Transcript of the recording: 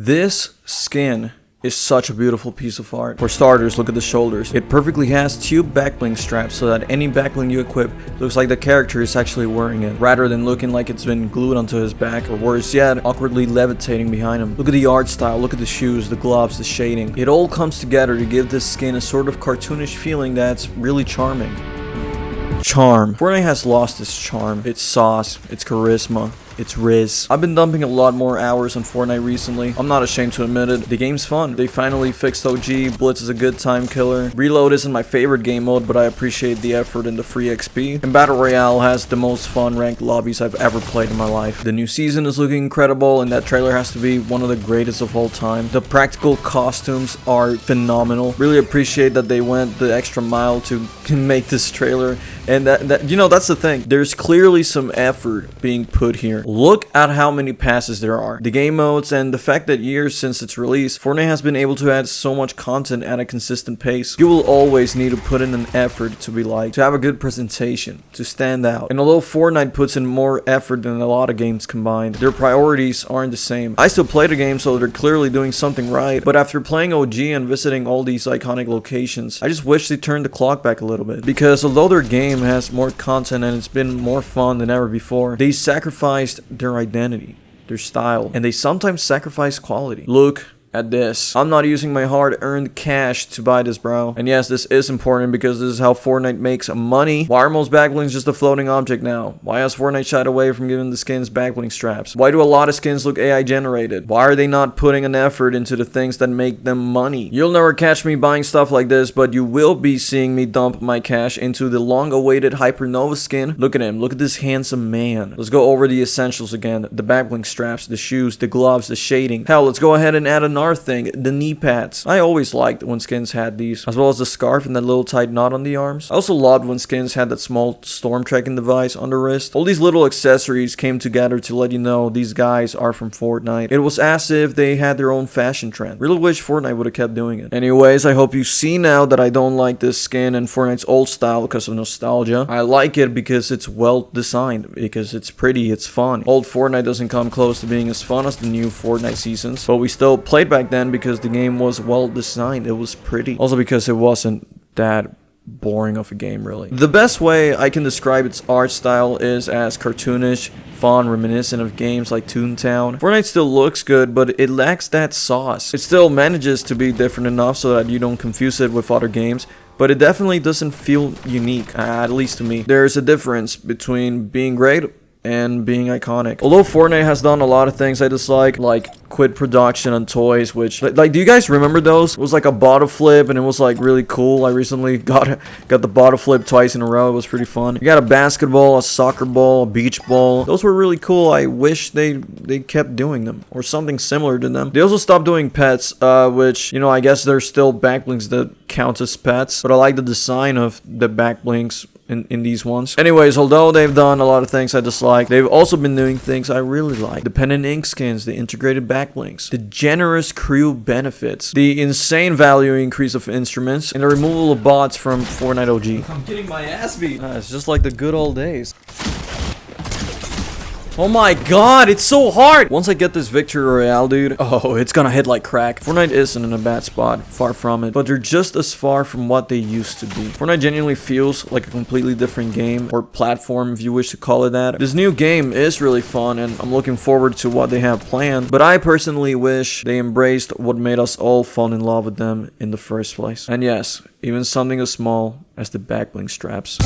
This skin is such a beautiful piece of art. For starters, look at the shoulders. It perfectly has two backbling straps so that any backbling you equip looks like the character is actually wearing it, rather than looking like it's been glued onto his back, or worse yet, awkwardly levitating behind him. Look at the art style, look at the shoes, the gloves, the shading. It all comes together to give this skin a sort of cartoonish feeling that's really charming. Charm. Fortnite has lost its charm, its sauce, its charisma, its riz. I've been dumping a lot more hours on Fortnite recently. I'm not ashamed to admit it. The game's fun. They finally fixed OG. Blitz is a good time killer. Reload isn't my favorite game mode, but I appreciate the effort and the free XP. And Battle Royale has the most fun ranked lobbies I've ever played in my life. The new season is looking incredible, and that trailer has to be one of the greatest of all time. The practical costumes are phenomenal. Really appreciate that they went the extra mile to make this trailer. And that's the thing. There's clearly some effort being put here. Look at how many passes there are, the game modes, and the fact that years since its release, Fortnite has been able to add so much content at a consistent pace. You will always need to put in an effort to be liked, to have a good presentation, to stand out. And although Fortnite puts in more effort than a lot of games combined, their priorities aren't the same. I still play the game, so they're clearly doing something right, but after playing OG and visiting all these iconic locations, I just wish they turned the clock back a little bit. Because although their game has more content and it's been more fun than ever before, they sacrificed their identity, their style, and they sometimes sacrifice quality. Look at this. I'm not using my hard-earned cash to buy this, bro. And yes, this is important because this is how Fortnite makes money. Why are most backblings just a floating object now? Why has Fortnite shied away from giving the skins backbling straps? Why do a lot of skins look AI generated? Why are they not putting an effort into the things that make them money? You'll never catch me buying stuff like this, but you will be seeing me dump my cash into the long-awaited Hypernova skin. Look at him. Look at this handsome man. Let's go over the essentials again. The backbling straps, the shoes, the gloves, the shading. Hell, let's go ahead and add another thing, the knee pads. I always liked when skins had these, as well as the scarf and that little tight knot on the arms. I also loved when skins had that small storm tracking device on the wrist. All these little accessories came together to let you know these guys are from Fortnite. It was as if they had their own fashion trend. Really wish Fortnite would have kept doing it. Anyways, I hope you see now that I don't like this skin and Fortnite's old style because of nostalgia. I like it because it's well designed, because it's pretty, it's fun. Old Fortnite doesn't come close to being as fun as the new Fortnite seasons, but we still played back then because the game was well designed. It was pretty. Also because it wasn't that boring of a game, really. The best way I can describe its art style is as cartoonish, fun, reminiscent of games like Toontown. Fortnite still looks good, but it lacks that sauce. It still manages to be different enough so that you don't confuse it with other games, but it definitely doesn't feel unique, at least to me. There's a difference between being great and being iconic. Although Fortnite has done a lot of things I dislike, like quit production on toys, which, like, do you guys remember those? It was like a bottle flip, and it was like really cool. I recently got the bottle flip twice in a row. It was pretty fun. You got a basketball, a soccer ball, a beach ball. Those were really cool. I wish they kept doing them, or something similar to them. They also stopped doing pets, which, you know, I guess there's still backblinks that count as pets, but I like the design of the backblinks in these ones. Anyways, although they've done a lot of things I dislike, they've also been doing things I really like. The pen and ink skins, the integrated backlinks, the generous crew benefits, the insane value increase of instruments, and the removal of bots from Fortnite OG. I'm getting my ass beat. It's just like the good old days. Oh my god, it's so hard! Once I get this victory royale, dude, oh, it's gonna hit like crack. Fortnite isn't in a bad spot, far from it, but they're just as far from what they used to be. Fortnite genuinely feels like a completely different game, or platform if you wish to call it that. This new game is really fun, and I'm looking forward to what they have planned, but I personally wish they embraced what made us all fall in love with them in the first place. And yes, even something as small as the backbling straps.